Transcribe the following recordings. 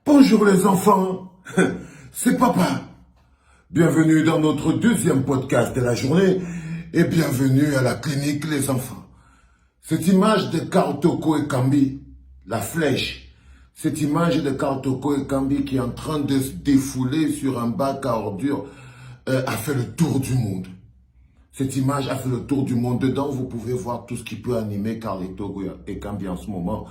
Bonjour les enfants, c'est papa. Bienvenue dans notre deuxième podcast de la journée et bienvenue à la clinique les enfants. Cette image de Karl Toko Ekambi, la flèche, cette image de Karl Toko Ekambi qui est en train de se défouler sur un bac à ordures a fait le tour du monde. Cette image a fait le tour du monde. Dedans, vous pouvez voir tout ce qui peut animer Karl Toko Ekambi en ce moment.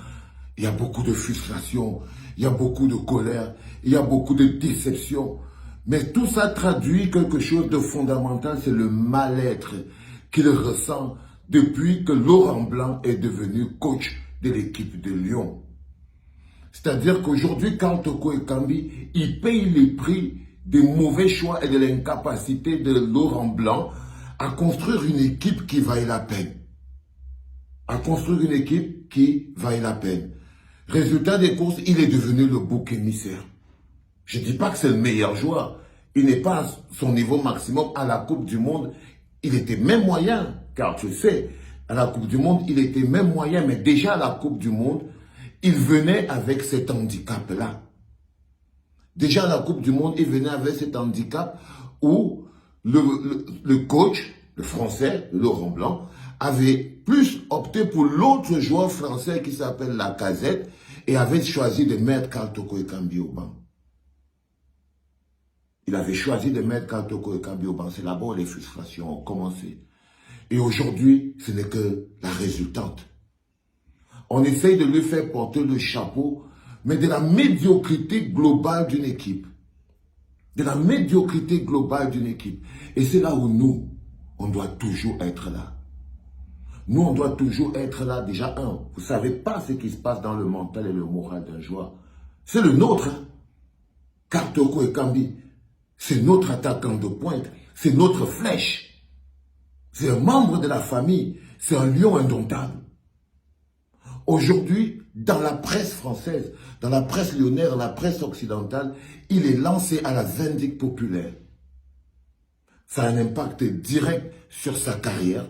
Il y a beaucoup de frustration, il y a beaucoup de colère, il y a beaucoup de déception. Mais tout ça traduit quelque chose de fondamental, c'est le mal-être qu'il ressent depuis que Laurent Blanc est devenu coach de l'équipe de Lyon. C'est-à-dire qu'aujourd'hui, Karl Toko Ekambi, il paye les prix des mauvais choix et de l'incapacité de Laurent Blanc à construire une équipe qui vaille la peine. À construire une équipe qui vaille la peine. Résultat des courses, il est devenu le bouc émissaire. Je ne dis pas que c'est le meilleur joueur. Il n'est pas à son niveau maximum à la Coupe du Monde. Il était même moyen, car tu sais, à la Coupe du Monde, il était même moyen. Mais déjà à la Coupe du Monde, il venait avec cet handicap-là. Déjà à la Coupe du Monde, il venait avec cet handicap où le coach, le français, Laurent Blanc, avait plus opté pour l'autre joueur français qui s'appelle Lacazette et avait choisi de mettre Karl Toko Ekambi au banc. Il avait choisi de mettre Karl Toko Ekambi au banc. C'est là-bas où les frustrations ont commencé. Et aujourd'hui, ce n'est que la résultante. On essaye de lui faire porter le chapeau, mais de la médiocrité globale d'une équipe. De la médiocrité globale d'une équipe. Et c'est là où nous, on doit toujours être là. Nous, on doit toujours être là. Déjà, vous ne savez pas ce qui se passe dans le mental et le moral d'un joueur. C'est le nôtre. Karl Toko Ekambi, c'est notre attaquant de pointe. C'est notre flèche. C'est un membre de la famille. C'est un lion indomptable. Aujourd'hui, dans la presse française, dans la presse lyonnaise, dans la presse occidentale, il est lancé à la vindicte populaire. Ça a un impact direct sur sa carrière.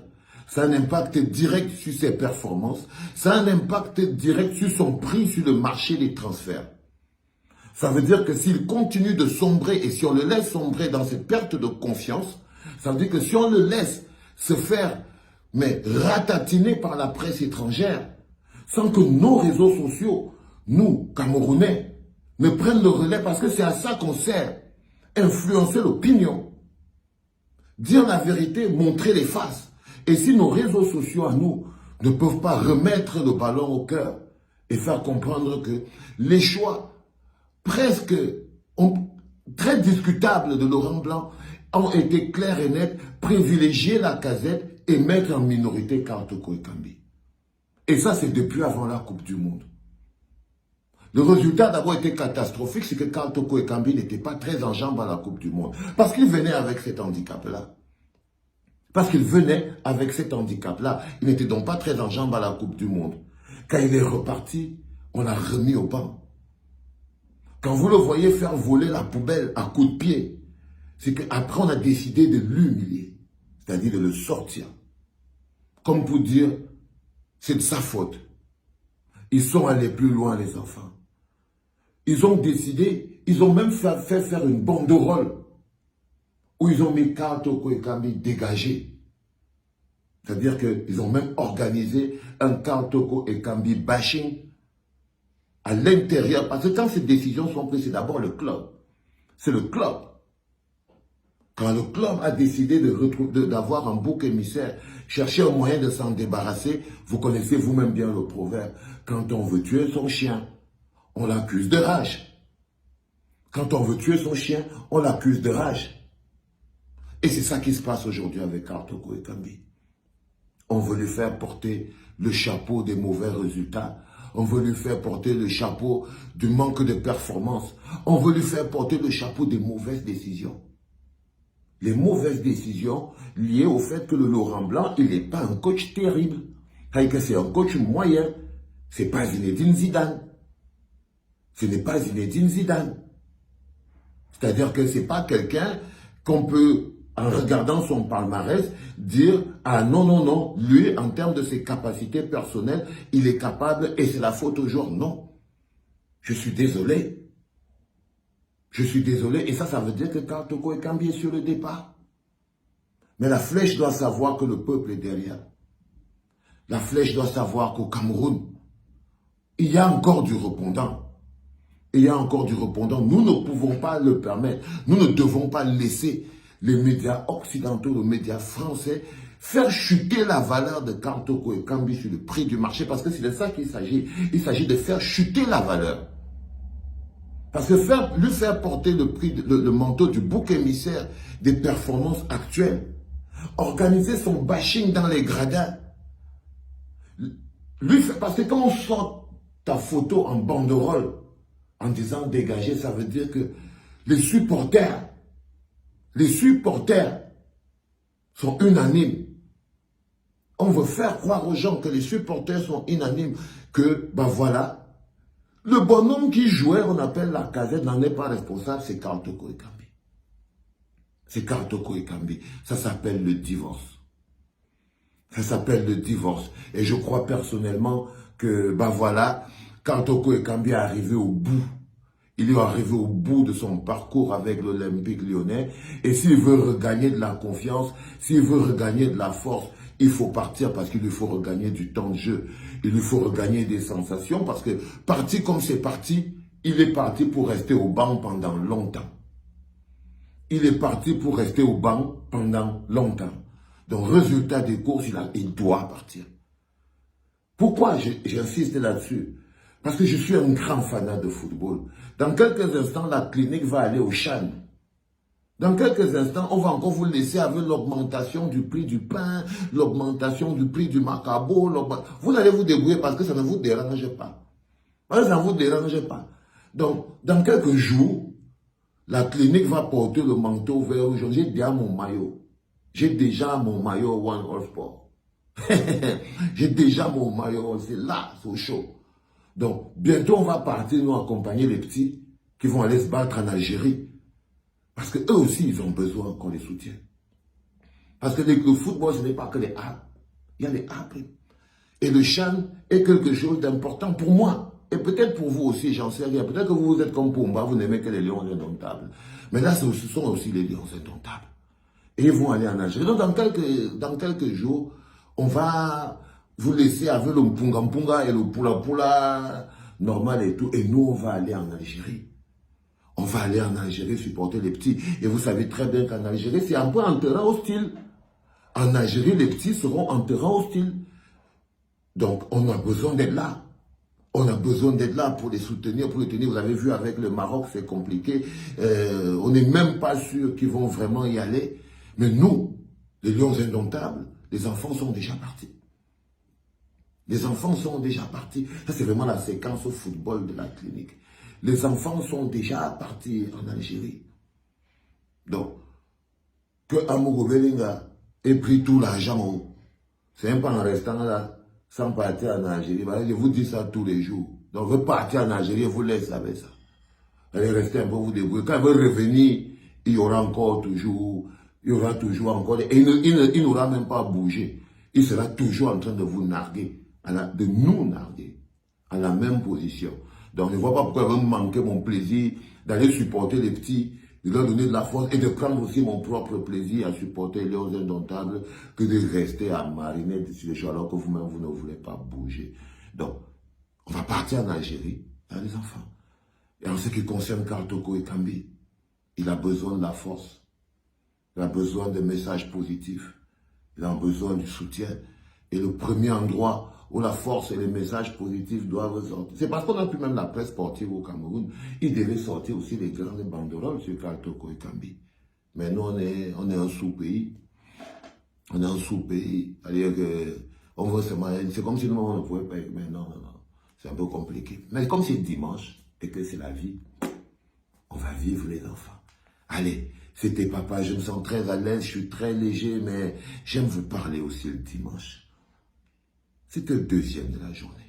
Ça a un impact direct sur ses performances. Ça a un impact direct sur son prix sur le marché des transferts. Ça veut dire que s'il continue de sombrer et si on le laisse sombrer dans cette perte de confiance, ça veut dire que si on le laisse se faire ratatiner par la presse étrangère, sans que nos réseaux sociaux, nous, Camerounais, ne prennent le relais parce que c'est à ça qu'on sert. Influencer l'opinion. Dire la vérité, montrer les faces. Et si nos réseaux sociaux à nous ne peuvent pas remettre le ballon au cœur et faire comprendre que les choix presque très discutables de Laurent Blanc ont été clairs et nets, privilégier Lacazette et mettre en minorité Karl Toko Ekambi. Et ça, c'est depuis avant la Coupe du Monde. Le résultat d'abord été catastrophique, c'est que Karl Toko Ekambi n'était pas très en jambes à la Coupe du Monde. Parce qu'il venait avec cet handicap-là. Parce qu'il venait avec cet handicap-là. Il n'était donc pas très en jambes à la Coupe du Monde. Quand il est reparti, on l'a remis au banc. Quand vous le voyez faire voler la poubelle à coups de pied, c'est qu'après on a décidé de l'humilier. C'est-à-dire de le sortir. Comme pour dire, c'est de sa faute. Ils sont allés plus loin, les enfants. Ils ont décidé, ils ont même fait faire une banderole où ils ont mis Karl Toko Ekambi dégagé. C'est-à-dire qu'ils ont même organisé un Karl Toko Ekambi bashing à l'intérieur. Parce que quand ces décisions sont prises, c'est d'abord le club. C'est le club. Quand le club a décidé d'avoir un bouc émissaire, chercher un moyen de s'en débarrasser, vous connaissez vous-même bien le proverbe. Quand on veut tuer son chien, on l'accuse de rage. Quand on veut tuer son chien, on l'accuse de rage. Et c'est ça qui se passe aujourd'hui avec Karl Toko Ekambi. On veut lui faire porter le chapeau des mauvais résultats. On veut lui faire porter le chapeau du manque de performance. On veut lui faire porter le chapeau des mauvaises décisions. Les mauvaises décisions liées au fait que le Laurent Blanc, il n'est pas un coach terrible. C'est un coach moyen. Ce n'est pas Zinedine Zidane. Ce n'est pas Zinedine Zidane. C'est-à-dire que ce n'est pas quelqu'un qu'on peut, en regardant son palmarès, dire « Ah non, non, non, lui, en termes de ses capacités personnelles, il est capable et c'est la faute au joueur. » Non. Je suis désolé. Je suis désolé, et ça veut dire que Karl Toko Ekambi est sur le départ. Mais la flèche doit savoir que le peuple est derrière. La flèche doit savoir qu'au Cameroun, il y a encore du répondant. Il y a encore du répondant. Nous ne pouvons pas le permettre. Nous ne devons pas laisser les médias occidentaux, les médias français, faire chuter la valeur de Karl Toko Ekambi sur le prix du marché, parce que c'est de ça qu'il s'agit. Il s'agit de faire chuter la valeur. Parce que lui faire porter le manteau du bouc émissaire des performances actuelles, organiser son bashing dans les gradins, parce que quand on sort ta photo en banderole en disant dégager, ça veut dire que les supporters sont unanimes. On veut faire croire aux gens que les supporters sont unanimes, que, ben voilà, le bonhomme qui jouait, on appelle la casette, n'en est pas responsable, c'est Karl Toko Ekambi. C'est Karl Toko Ekambi. Ça s'appelle le divorce. Ça s'appelle le divorce. Et je crois personnellement que, ben voilà, Karl Toko Ekambi est arrivé au bout. Il est arrivé au bout de son parcours avec l'Olympique lyonnais. Et s'il veut regagner de la confiance, s'il veut regagner de la force, il faut partir parce qu'il lui faut regagner du temps de jeu. Il lui faut regagner des sensations parce que parti comme c'est parti, il est parti pour rester au banc pendant longtemps. Il est parti pour rester au banc pendant longtemps. Donc, résultat des courses, il doit partir. Pourquoi j'insiste là-dessus? Parce que je suis un grand fanat de football. Dans quelques instants, la clinique va aller au CHAN. Dans quelques instants, on va encore vous laisser avec l'augmentation du prix du pain, l'augmentation du prix du macabo. Vous allez vous débrouiller parce que ça ne vous dérange pas. Ça ne vous dérange pas. Donc, dans quelques jours, la clinique va porter le manteau vert rouge. J'ai déjà mon maillot. J'ai déjà mon maillot One All Sport. J'ai déjà mon maillot. C'est là, c'est chaud. Donc, bientôt, on va partir nous accompagner les petits qui vont aller se battre en Algérie. Parce qu'eux aussi, ils ont besoin qu'on les soutienne. Parce que le football, ce n'est pas que les A. Il y a les A. Et le CHAN est quelque chose d'important pour moi. Et peut-être pour vous aussi, j'en sais rien. Peut-être que vous êtes comme Pumba, vous n'aimez que les lions indomptables. Mais là, ce sont aussi les lions indomptables. Et ils vont aller en Algérie. Donc, dans quelques jours, on va vous laisser avec le Mpunga Mpunga et le Pula Pula normal et tout. Et nous, on va aller en Algérie. On va aller en Algérie supporter les petits. Et vous savez très bien qu'en Algérie, c'est un peu en terrain hostile. En Algérie, les petits seront en terrain hostile. Donc, on a besoin d'être là. On a besoin d'être là pour les soutenir, pour les tenir. Vous avez vu, avec le Maroc, c'est compliqué. On n'est même pas sûr qu'ils vont vraiment y aller. Mais nous, les lions indomptables, les enfants sont déjà partis. Les enfants sont déjà partis. Ça, c'est vraiment la séquence au football de la clinique. Les enfants sont déjà partis en Algérie. Donc, que Amogo Belinga ait pris tout l'argent, c'est un peu en restant là, sans partir en Algérie. Je vous dis ça tous les jours. Donc, veut partir en Algérie, vous laissez avec ça. Allez rester un peu, vous débrouiller. Quand il veut revenir, il y aura toujours encore, et il n'aura même pas bougé. Il sera toujours en train de vous narguer, de nous narguer, à la même position. Donc, je ne vois pas pourquoi il va me manquer mon plaisir d'aller supporter les petits, de leur donner de la force et de prendre aussi mon propre plaisir à supporter les lions indomptables que de rester à mariner sur les choses alors que vous-même, vous ne voulez pas bouger. Donc, on va partir en Algérie, dans les enfants. Et en ce qui concerne Karl Toko Ekambi, il a besoin de la force. Il a besoin de messages positifs. Il a besoin du soutien. Et le premier endroit où la force et les messages positifs doivent sortir. C'est parce qu'on a plus même la presse sportive au Cameroun. Il devait sortir aussi les grandes banderoles sur Karl Toko Ekambi. Mais nous, on est un sous-pays. On est un sous-pays. C'est-à-dire qu'on veut se marier. C'est comme si nous, on ne pouvait pas. Mais non. C'est un peu compliqué. Mais comme c'est dimanche et que c'est la vie, on va vivre les enfants. Allez, c'était papa, je me sens très à l'aise, je suis très léger, mais j'aime vous parler aussi le dimanche. C'était le deuxième de la journée.